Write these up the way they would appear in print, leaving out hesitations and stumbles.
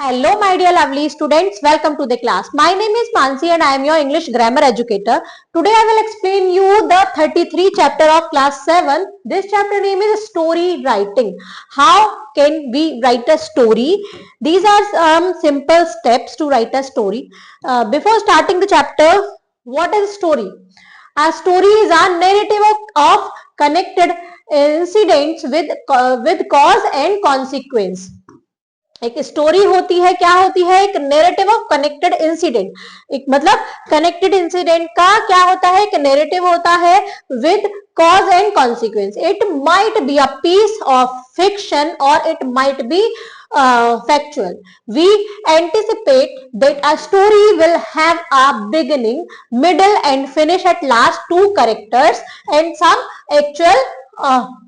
Hello, my dear lovely students. Welcome to the class. My name is Mansi and I am your English grammar educator. Today I will explain you the 33 chapter of class 7. This chapter name is story writing. How can we write a story? These are some simple steps to write a story. Before starting the chapter, what is story? A story is a narrative of connected incidents with cause and consequence. एक story होती है, क्या होती है? एक narrative of connected incident. एक मतलब connected incident का क्या होता है? एक नैरेटिव होता है with cause and consequence. It might be a piece of fiction or it might be factual. We anticipate that a story will have a beginning, middle and finish at last, two characters and some actual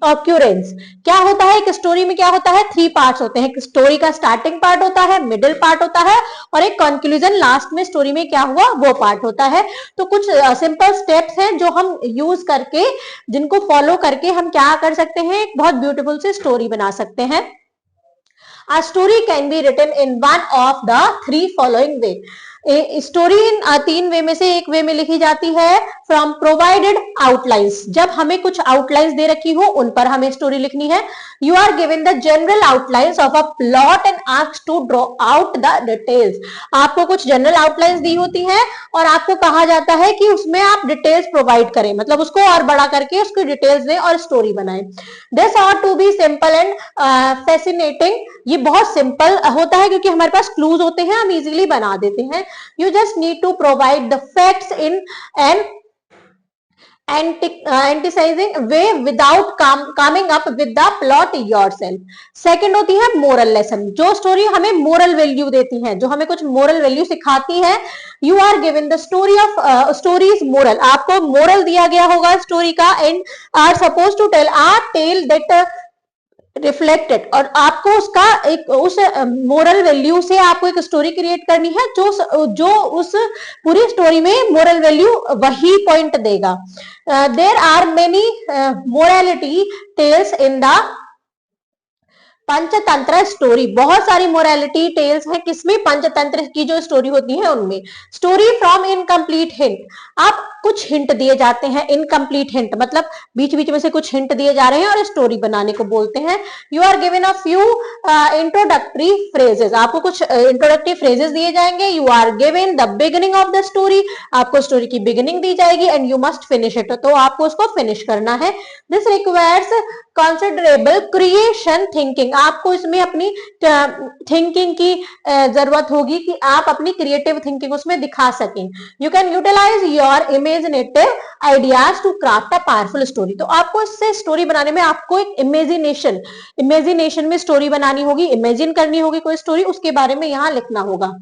occurrence. क्या होता है? एक story में क्या होता है? 3 parts होते हैं। एक स्टोरी का स्टार्टिंग पार्ट होता है, मिडिल पार्ट होता है और एक कंक्लूजन लास्ट में स्टोरी में क्या हुआ वो पार्ट होता है। तो कुछ सिंपल स्टेप्स हैं जो हम यूज करके, जिनको फॉलो करके हम क्या कर सकते हैं? एक बहुत ब्यूटीफुल सी स्टोरी बना सकते हैं। A story can be written in one of the 3 following way. Story in 3 वे में से एक वे में लिखी जाती है फ्रॉम प्रोवाइडेड आउटलाइंस। जब हमें कुछ आउटलाइंस दे रखी हो उन पर हमें स्टोरी लिखनी है। You are given the general outlines of a plot and asked to draw out the details. आपको कुछ जनरल आउटलाइंस दी होती हैं और आपको कहा जाता है कि उसमें आप डिटेल्स प्रोवाइड करें, मतलब उसको और बड़ा करके उसकी डिटेल्स दें और स्टोरी बनाएं। This ought to be simple and fascinating. ये बहुत सिंपल होता है क्योंकि हमारे पास क्लूज होते हैं, हम इजीली बना देते हैं। You just need to provide the facts in an antagonizing way without coming up with the plot yourself. Second होती है moral lesson, जो स्टोरी हमें moral value देती है, जो हमें कुछ moral value सिखाती है। You are given the story of stories moral. आपको moral दिया गया होगा स्टोरी का and are supposed to tell a tale that reflected, और आपको उसका एक उस मोरल वैल्यू से आपको एक स्टोरी क्रिएट करनी है जो उस पूरी स्टोरी में मोरल वैल्यू वही पॉइंट देगा। There are many morality tales in the Panchatantra story. बहुत सारी मोरालिटी टेल्स हैं किसमें? पंचतंत्र की जो स्टोरी होती है उनमें। स्टोरी फ्रॉम इनकम्प्लीट हिंट, आप कुछ हिंट दिए जाते हैं। इनकम्प्लीट हिंट मतलब बीच बीच में से कुछ हिंट दिए जा रहे हैं और स्टोरी बनाने को बोलते हैं। You are given a few introductory phrases, आपको कुछ इंट्रोडक्टरी फ्रेजेस दिए जाएंगे। You are given the beginning of the story, आपको स्टोरी की बिगिनिंग दी जाएगी and you must finish it, तो आपको उसको फिनिश करना है। This requires considerable creation thinking, आपको इसमें अपनी थिंकिंग की जरूरत होगी कि आप अपनी क्रिएटिव थिंकिंग उसमें दिखा सकें। You can utilize your imaginative ideas to craft a powerful story, तो आपको इससे स्टोरी बनाने में आपको एक इमेजिनेशन में स्टोरी बनानी होगी, इमेजिन करनी होगी कोई स्टोरी, उसके बारे में यहां लिखना होगा।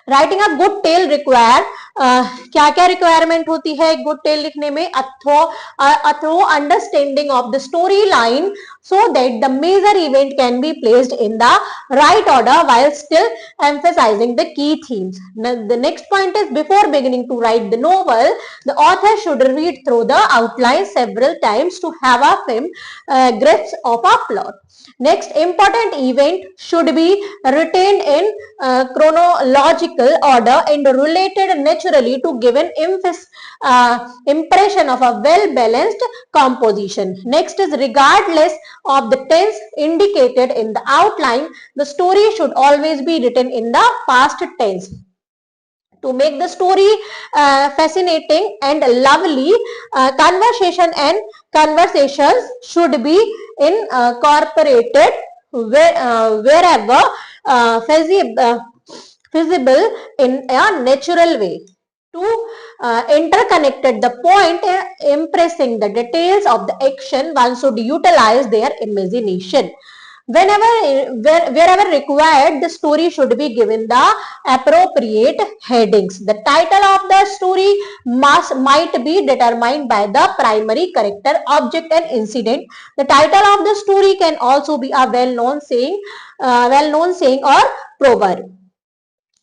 Writing a good tale require, क्या क्या रिक्वायरमेंट होती है एक गुड टेल लिखने में? A thorough understanding of the story line so that the major event can be placed in the right order while still emphasizing the key themes. The next point is, before beginning to write the novel, the author should read through the outline several times to have a firm grasp of a plot. Next, important event should be written in chronological order and related naturally to give an impression of a well-balanced composition. Next is, regardless of the tense indicated in the outline, the story should always be written in the past tense. To make the story fascinating and lovely, conversations should be incorporated wherever feasible in a natural way. To interconnected the point impressing the details of the action, one should utilize their imagination. Wherever required, the story should be given the appropriate headings. The title of the story might be determined by the primary character, object and incident. The title of the story can also be a well-known saying or proverb.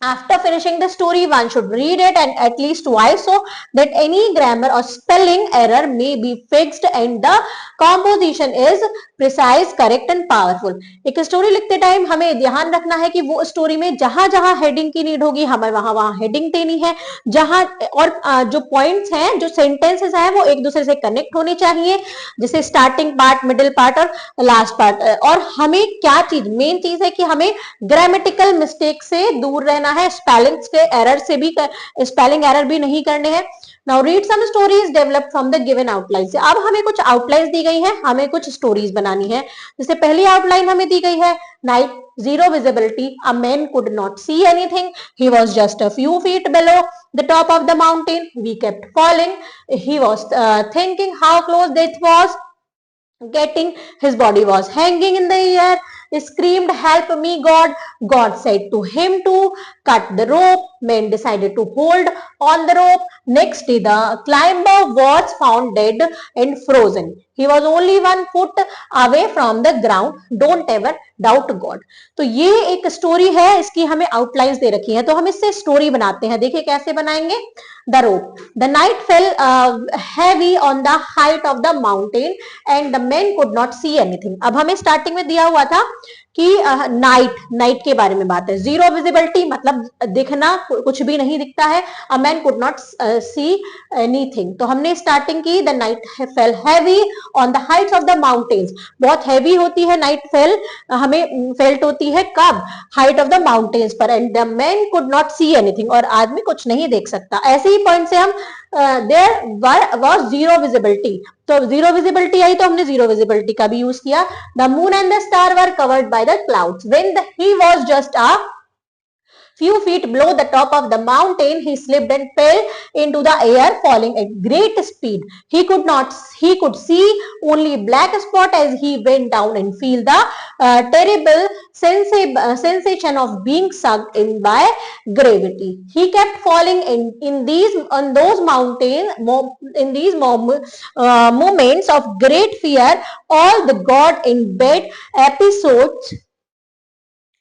After finishing the story, one should read it and at least twice so that any grammar or spelling error may be fixed and the composition is precise, correct and powerful. एक story लिखते time हमें ध्यान रखना है कि वो story में जहां जहां हेडिंग की नीड होगी हमें वहां वहां हेडिंग देनी है, जहां और जो पॉइंट्स हैं, जो सेंटेंसेस हैं, वो एक दूसरे से कनेक्ट होने चाहिए, जैसे स्टार्टिंग पार्ट, मिडिल पार्ट और लास्ट पार्ट। और हमें क्या चीज, मेन चीज है कि हमें ग्रामेटिकल मिस्टेक से दूर रहना है, स्पेलिंग के एरर से भी, स्पेलिंग एरर भी नहीं करने हैं। Now read some stories developed from the given outline. अब हमें कुछ आउटलाइंस दी गई हैं, हमें कुछ स्टोरीज बनानी है। जैसे पहली आउटलाइन हमें दी गई है, night, zero visibility, a man could not see anything, he was just a few feet below the top of the mountain, we kept falling, he was thinking how close death was getting, his body was hanging in the air, screamed help me god, god said to him to cut the rope, man decided to hold on the rope, next day the climber was found dead and frozen, he was only 1 foot away from the ground, don't ever doubt god। तो ये एक story है, इसकी हमें outlines दे रखी है, तो हम इससे स्टोरी बनाते हैं। देखिए कैसे बनाएंगे। The rope, the night fell heavy on the height of the mountain and the men could not see anything। अब हमें स्टार्टिंग में दिया हुआ था कि नाइट के बारे में बात है, जीरो विजिबिलिटी मतलब दिखना, कुछ भी नहीं दिखता है, a man could not see anything. तो हमने स्टार्टिंग की, the night fail heavy on the Heights of the mountains, बहुत हैवी होती है नाइट फेल, हमें फेल्ट होती है कब, हाइट ऑफ द माउंटेन्स पर, and the man could not see anything, और आदमी कुछ नहीं देख सकता। ऐसे ही पॉइंट से हम देयर वाज जीरो विजिबिलिटी, तो जीरो विजिबिलिटी आई तो हमने जीरो विजिबिलिटी का भी यूज किया। The moon and the star were covered by the clouds when he was just a few feet below the top of the mountain, he slipped and fell into the air, falling at great speed. He could see only black spot as he went down and feel the terrible sensation of being sucked in by gravity. He kept falling on those mountains, in these moments of great fear. All the God in bed episodes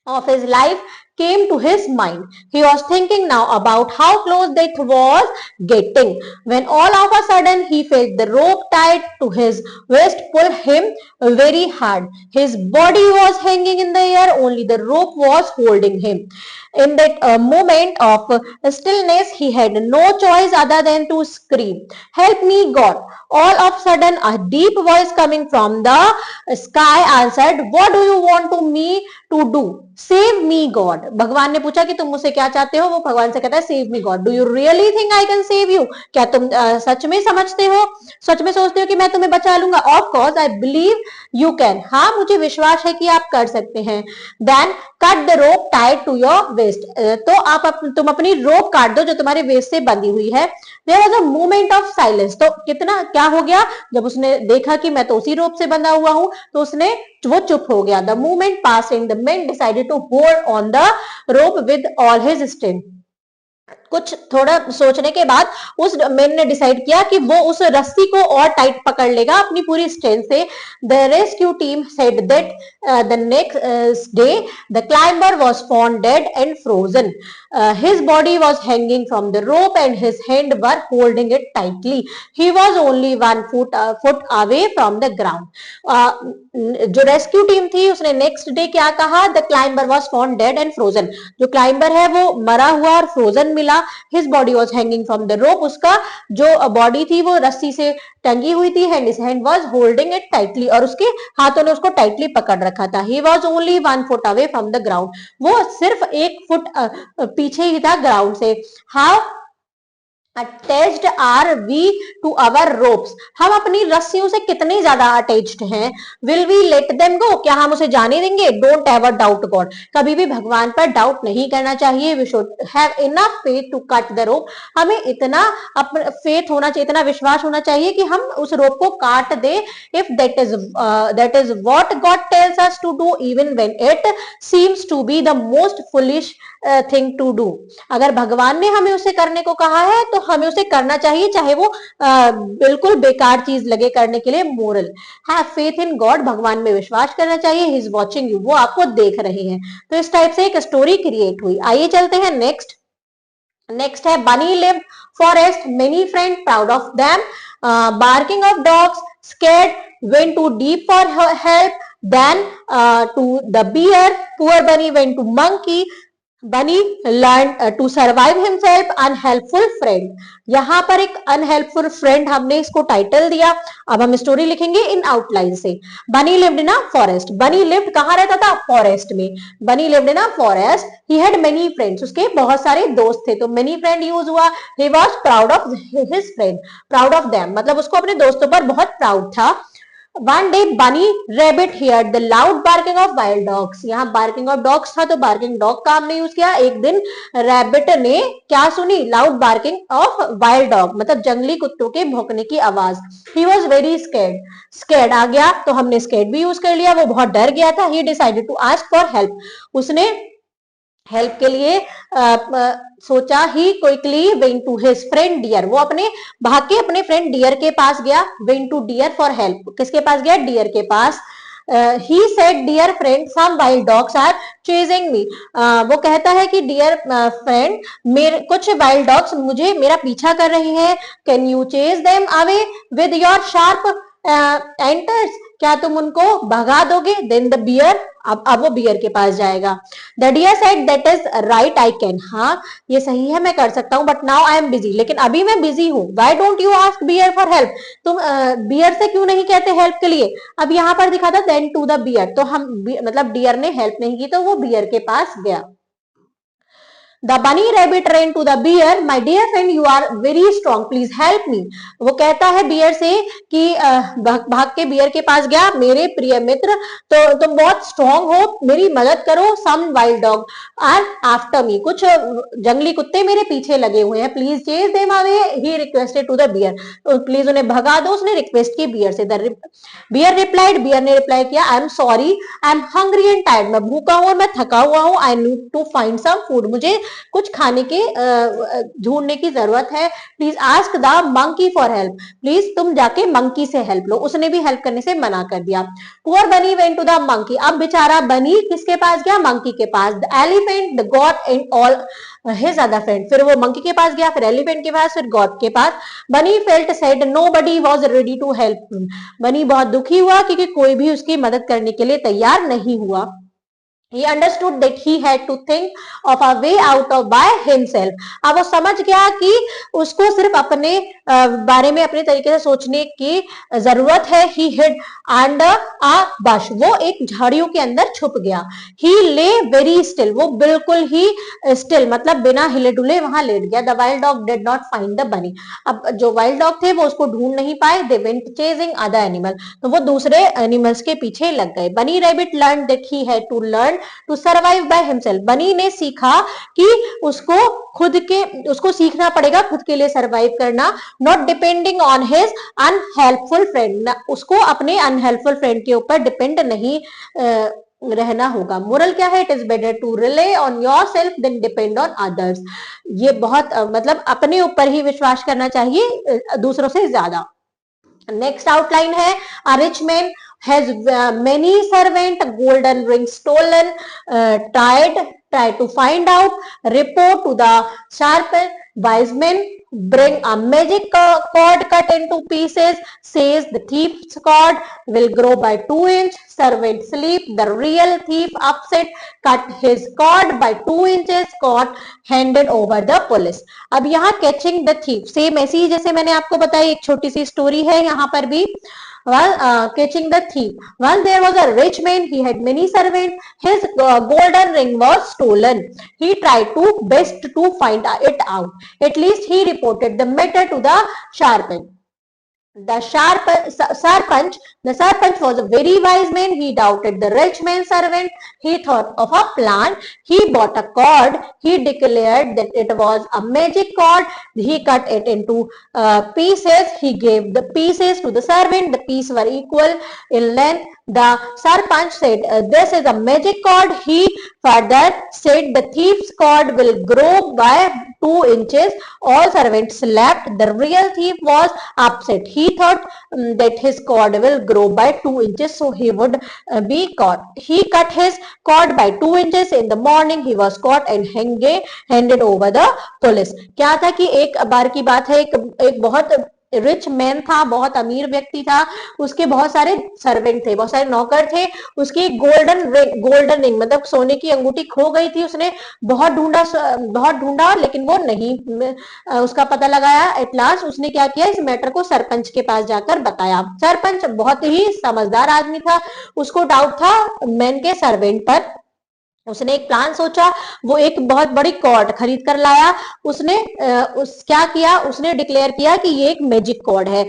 of his life came to his mind. He was thinking now about how close death was getting, when all of a sudden he felt the rope tied to his waist pull him very hard. His body was hanging in the air, only the rope was holding him. In that moment of stillness, he had no choice other than to scream, "Help me, God!" All of a sudden, a deep voice coming from the sky answered, "What do you want to me to do? Save me, God." भगवान ने पूछा कि तुम मुझसे क्या चाहते हो, वो भगवान से कहता है save me, God. Do you really think I can save you? क्या तुम सच में समझते हो, सच में सोचते हो कि मैं तुम्हें बचा लूंगा? Of course, I believe you can. हाँ, मुझे विश्वास है कि आप कर सकते हैं। Then cut the rope tied to your waist. तो तुम अपनी रोप काट दो जो तुम्हारे वेस्ट से बंधी हुई है। There was a moment of silence. तो कितना क्या हो गया, जब उसने देखा कि मैं तो उसी रोप से बंधा हुआ हूं, तो वो चुप हो गया। The moment passed and the man decided to hold on the rope with all his strength. कुछ थोड़ा सोचने के बाद उस मैन ने डिसाइड किया कि वो उस रस्सी को और टाइट पकड़ लेगा अपनी पूरी स्ट्रेंथ से। The rescue team said that the next day the climber was found dead and frozen, his body was hanging from the rope and his hand were holding it tightly, he was only 1 foot away from the ground. जो rescue team थी उसने next day क्या कहा, the climber was found dead and frozen, जो climber है वो मरा हुआ और फ्रोजन मिला। His body was hanging from the rope, उसका जो बॉडी थी वो रस्सी से टंगी हुई थी, and his hand was holding it tightly, और उसके हाथों ने उसको टाइटली पकड़ रखा था। He was only 1 foot away from the ground, वो सिर्फ 1 फुट पीछे ही था ग्राउंड से। How attached are we to our ropes, हम अपनी रस्सियों से कितने ज्यादा अटैच्ड हैं। Will we let them go, क्या हम उसे जाने देंगे। डोंट एवर डाउट गॉड, कभी भी भगवान पर डाउट नहीं करना चाहिए। We should have enough faith to cut the rope, हमें इतना फेथ होना चाहिए, इतना विश्वास होना चाहिए कि हम उस रोप को काट दे। If that is what God tells us to do even when it seems to be the most foolish thing to do, अगर भगवान ने हमें उसे करने को कहा है तो हमें उसे करना चाहिए, चाहे वो बिल्कुल बेकार चीज लगे करने के लिए। Moral, have faith in God, भगवान में विश्वास करना चाहिए। ही इज वॉचिंग यू, वो आपको देख रहे हैं। तो इस टाइप से एक स्टोरी क्रिएट हुई। आइए चलते हैं नेक्स्ट है बनी lived forest, many friend proud of them, barking of dogs, scared, went too deep for help, then to the bear. Poor bunny went to monkey. Bunny learn to survive himself unhelpful friend. यहाँ पर एक unhelpful friend हमने इसको title दिया। अब हम story लिखेंगे इन outline से। बनी लिव्ड इन अ फॉरेस्ट। बनी लिव्ड कहाँ रहता था? फॉरेस्ट में। बनी lived in a forest. He had many friends. उसके बहुत सारे दोस्त थे, तो मेनी फ्रेंड यूज हुआ। He was proud of his friend, proud of them, मतलब उसको अपने दोस्तों पर बहुत प्राउड था। One day bunny rabbit heard the loud barking of wild dogs। यहाँ barking of dogs था तो barking dog का हमने यूज किया। एक दिन रैबिट ने क्या सुनी? Loud barking of wild dog, मतलब जंगली कुत्तों के भौंकने की आवाज। He was very scared। scared आ गया तो हमने scared भी यूज कर लिया, वो बहुत डर गया था। He decided to ask for help। उसने हेल्प के लिए सोचा। He quickly went to his friend deer. वो अपने भाग के अपने फ्रेंड डियर के पास गया। Went to deer for help. किसके पास गया? डियर के पास। He said dear friend some wild dogs are chasing me. वो कहता है कि डियर फ्रेंड, मेरे कुछ वाइल्ड डॉग्स मुझे मेरा पीछा कर रही हैं। Can you chase them away with your sharp enters. क्या तुम उनको भगा दोगे? देन द बियर, अब वो बियर के पास जाएगा। The deer said that is right I can. हाँ ये सही है, मैं कर सकता हूँ, but now I am busy, लेकिन अभी मैं बिजी हूँ। Why don't you ask bear for help. तुम बियर से क्यों नहीं कहते हेल्प के लिए? अब यहाँ पर दिखा था देन टू द बियर, तो हम मतलब डियर ने हेल्प नहीं की तो वो बियर के पास गया। The bunny rabbit ran to the bear. My dear friend, you are very strong. Please help me. वो कहता है बियर से कि भाग के बियर के पास गया। मेरे प्रिय मित्र, तो तुम बहुत स्ट्रॉन्ग हो, मेरी मदद करो। Some wild dog are after me. कुछ जंगली कुत्ते मेरे पीछे लगे हुए हैं। Please chase them away. He requested to the bear. तो प्लीज उन्हें भगा दो, उसने रिक्वेस्ट की बियर से। बियर रिप्लाइड, बियर ने रिप्लाई किया, I am sorry, I am hungry and tired. मैं भूखा हूं और मैं थका हुआ हूँ। I need to find some food. मुझे कुछ खाने के ढूंढने की जरूरत है। Please ask the monkey for help. Please तुम जाके मंकी से हेल्प लो। उसने भी हेल्प करने से मना कर दिया। पुअर बनी वेंट टू द मंकी। अब बेचारा बनी किसके पास गया? मंकी के पास। The elephant, the goat and all his other friend. फिर वो मंकी के पास गया, फिर एलिफेंट के पास, फिर गॉड के पास। Bunny felt sad, nobody was ready to help. Bunny बहुत दुखी हुआ क्योंकि कोई भी उसकी मदद करने के लिए तैयार नहीं हुआ। He understood that he had to think of a way out of by himself। अब वो समझ गया कि उसको सिर्फ अपने बारे में अपने तरीके से सोचने की जरूरत है। He hid under a bush। वो एक झाड़ियों के अंदर छुप गया। He lay very still। वो बिल्कुल ही still मतलब बिना हिले डुले वहां लेट गया। The wild dog did not find the bunny। अब जो वाइल्ड डॉग थे वो उसको ढूंढ नहीं पाए। They went chasing other animal। तो वो दूसरे एनिमल्स के पीछे लग गए। Bunny rabbit learned that he had to learn to survive by himself. Bunny ने सीखा कि उसको सीखना पड़ेगा खुद के लिए सर्वाइव करना। Not depending on his unhelpful friend. उसको अपने अनहेल्पफुल फ्रेंड के ऊपर डिपेंड नहीं रहना होगा। मोरल क्या है? It is better to rely on yourself than depend on others. ये बहुत मतलब अपने ऊपर ही विश्वास करना चाहिए दूसरों से ज्यादा। नेक्स्ट आउटलाइन है, a rich man has many servant, golden ring stolen, try to find out, report to the sharp wise men, bring a magic cord cut into pieces, says the thief's cord will grow by 2 inch, servant sleep, the real thief upset, cut his cord by 2 inches, caught, handed over the police। अब यहाँ catching the thief same ऐसी ही जैसे मैंने आपको बताई एक छोटी सी story है यहाँ पर भी। While catching the thief, while there was a rich man, he had many servants. His golden ring was stolen. He tried to best to find it out. At least he reported the matter to the sharpen. The Sarpanch was a very wise man. He doubted the rich man's servant. He thought of a plan. He bought a cord. He declared that it was a magic cord. He cut it into pieces. He gave the pieces to the servant. The pieces were equal in length. The Sarpanch said, this is a magic cord. He further said, the thief's cord will grow by 2 inches. All servants slept. The real thief was upset. He thought that his cord will grow by 2 inches, so he would be caught. He cut his cord by 2 inches. In the morning, he was caught and handed over the police। क्या था कि एक बार की बात है, एक बहुत rich man था, बहुत अमीर व्यक्ति था, उसके बहुत सारे सर्वेंट थे, बहुत सारे नौकर थे, उसकी गोल्डन रिंग मतलब सोने की अंगूठी खो गई थी, उसने बहुत ढूंढा लेकिन वो नहीं उसका पता लगाया। एट लास्ट उसने क्या किया, इस मैटर को सरपंच के पास जाकर बताया। सरपंच बहुत ही समझदार आदमी था, उसको डाउट था मैन के सर्वेंट पर। उसने एक प्लान सोचा, वो एक बहुत बड़ी कॉर्ड खरीद कर लाया। उसने क्या किया, उसने डिक्लेयर किया कि ये एक मैजिक कॉर्ड है,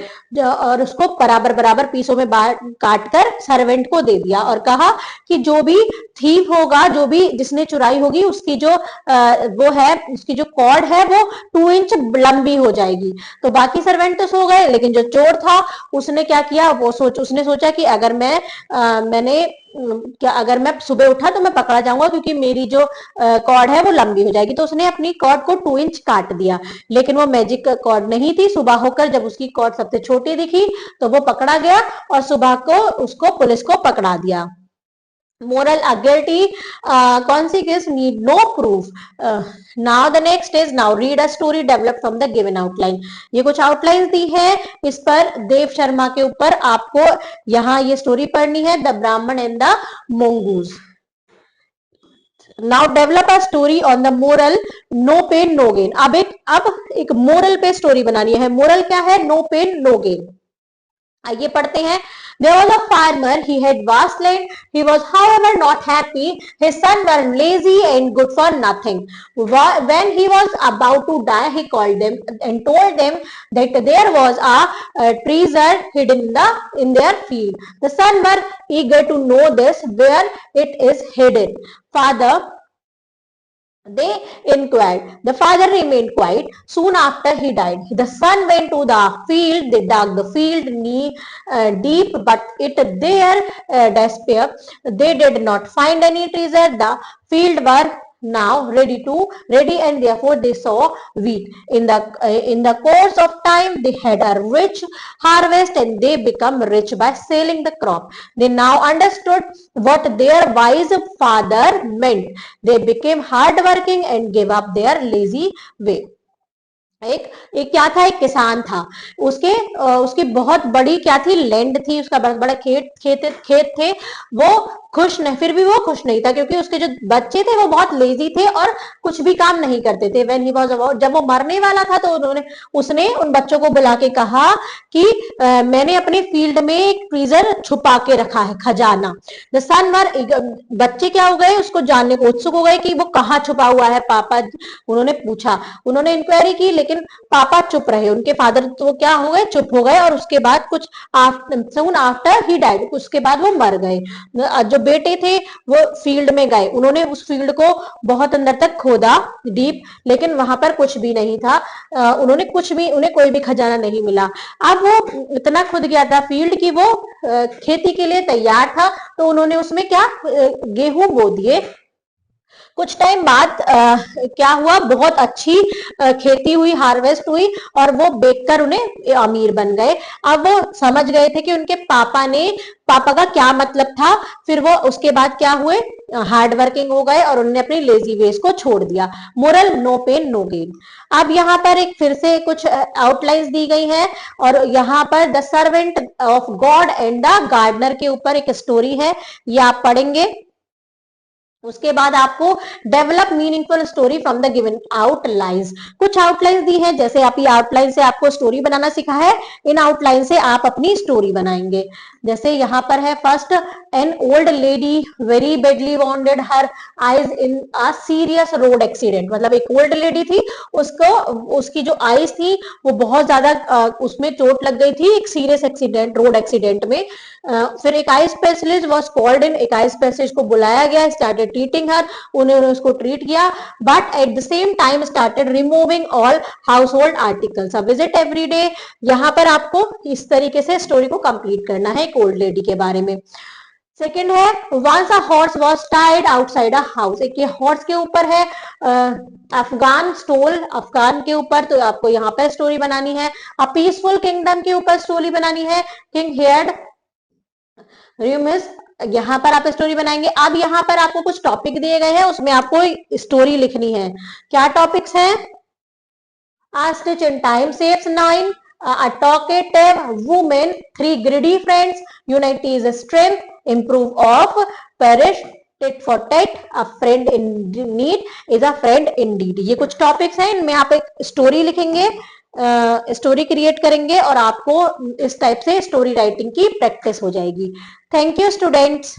और उसको बराबर बराबर पीसों में काट कर सर्वेंट को दे दिया और कहा कि जो भी थीफ होगा, जो भी जिसने चुराई होगी, उसकी जो वो है, उसकी जो कॉर्ड है वो 2 इंच लंबी हो जाएगी। तो बाकी सर्वेंट तो सो गए, लेकिन जो चोर था उसने क्या किया, उसने सोचा कि अगर अगर मैं सुबह उठा तो मैं पकड़ा जाऊंगा, क्योंकि मेरी जो कॉर्ड है वो लंबी हो जाएगी। तो उसने अपनी कॉर्ड को 2 इंच काट दिया, लेकिन वो मैजिक कॉर्ड नहीं थी। सुबह होकर जब उसकी कॉर्ड सबसे छोटी दिखी तो वो पकड़ा गया, और सुबह को उसको पुलिस को पकड़ा दिया। moral guilty consequence need no proof. Now the next is, now read a story developed from the given outline. ये कुछ आउटलाइन दी है, इस पर देव शर्मा के ऊपर आपको यहाँ ये स्टोरी पढ़नी है, the Brahmin and the mongoose. Now develop a story on the moral no pain no gain. अब एक मोरल पे स्टोरी बनानी है. मोरल क्या है? No pain no gain. आइए पढ़ते हैं. There was a farmer. He had vast land. He was, however, not happy. His sons were lazy and good for nothing. When he was about to die, he called them and told them that there was a treasure hidden in their field. The sons were eager to know this, where it is hidden. Father, they inquired. The father remained quiet. Soon after he died, the son went to the field. They dug the field deep, but it there despair. They did not find any treasure. The field were now ready, and therefore they saw wheat. In the course of time, they had a rich harvest, and they become rich by selling the crop. They now understood what their wise father meant. They became hardworking and gave up their lazy way. एक क्या था, एक किसान था. उसकी बहुत बड़ी क्या थी, लैंड थी, उसका बहुत बड़ा खेत थे. वो खुश नहीं, फिर भी वो खुश नहीं था, क्योंकि उसके जो बच्चे थे वो बहुत लेजी थे और कुछ भी काम नहीं करते थे. व्हेन ही वाज अबाउट, जब वो मरने वाला था, तो उसने उन बच्चों को बुला के कहा कि मैंने अपने फील्ड में एक ट्रेजर छुपा के रखा है, खजाना. द सन वर, बच्चे क्या हो गए, उसको जानने को उत्सुक हो गए कि वो कहाँ छुपा हुआ है. पापा उन्होंने पूछा, उन्होंने इंक्वायरी की, लेकिन पापा चुप रहे. उनके फादर तो क्या हो गए, चुप हो गए, और उसके बाद सून आफ्टर ही डाइड, उसके बाद वो मर गए. जो बेटे थे वो फील्ड में गए, उन्होंने उस फील्ड को बहुत अंदर तक खोदा, डीप, लेकिन वहां पर कुछ भी नहीं था. उन्हें कोई भी खजाना नहीं मिला. अब वो इतना खुद गया था फील्ड की, वो खेती के लिए तैयार था. तो उन्होंने उसमें क्या, गेहूं बो दिए. कुछ टाइम बाद क्या हुआ, बहुत अच्छी खेती हुई, हार्वेस्ट हुई, और वो बेचकर उन्हें अमीर बन गए. अब वो समझ गए थे कि उनके पापा का क्या मतलब था. फिर वो उसके बाद क्या हुए, हार्ड वर्किंग हो गए, और उन्होंने अपनी लेजी वेज को छोड़ दिया. Moral, no pain no gain. अब यहाँ पर एक फिर से कुछ आउटलाइंस दी गई है, और यहाँ पर the servant of god and the gardener के ऊपर एक स्टोरी है, ये आप पढ़ेंगे. उसके बाद आपको develop meaningful story from the given outlines. कुछ आउटलाइंस दी है, जैसे आप ये आउटलाइन से आपको स्टोरी बनाना सिखा है, इन आउटलाइन से आप अपनी स्टोरी बनाएंगे. जैसे यहाँ पर है first, an old lady very badly bounded her eyes in a serious road accident. मतलब एक ओल्ड लेडी थी, उसकी जो आईज थी वो बहुत ज्यादा उसमें चोट लग गई थी, एक सीरियस एक्सीडेंट, रोड एक्सीडेंट में. फिर एक eye specialist was called in, एक आई स्पेशलिस्ट को बुलाया गया, स्टार्टेड ट्रीटिंग हर, उन्होंने उसको ट्रीट किया, but at the same time started removing all house hold articles. Visit every day. यहाँ पर आपको इस तरीके से स्टोरी को कंप्लीट करना है एक ओल्ड लेडी के बारे में. सेकेंड है, once a horse was tied outside a house. एक ये हॉर्स के ऊपर है, अफगान स्टोल, अफगान के ऊपर, तो आपको यहाँ पर स्टोरी बनानी है. अ पीसफुल किंगडम के ऊपर स्टोरी बनानी है. किंग हेयर्ड रिमिस, यहाँ पर आप स्टोरी बनाएंगे. अब यहाँ पर आपको कुछ टॉपिक दिए गए हैं, उसमें आपको स्टोरी लिखनी है. क्या टॉपिक्स हैं? A stitch in time saves 9. a talkative woman, 3 greedy friends, unity is a strength, improve of, perish, tit for tat, a friend in need is a friend indeed. ये कुछ टॉपिक्स हैं, इनमें आप एक स्टोरी लिखेंगे, story create करेंगे और आपको इस टाइप से स्टोरी राइटिंग की प्रैक्टिस हो जाएगी. Thank you students.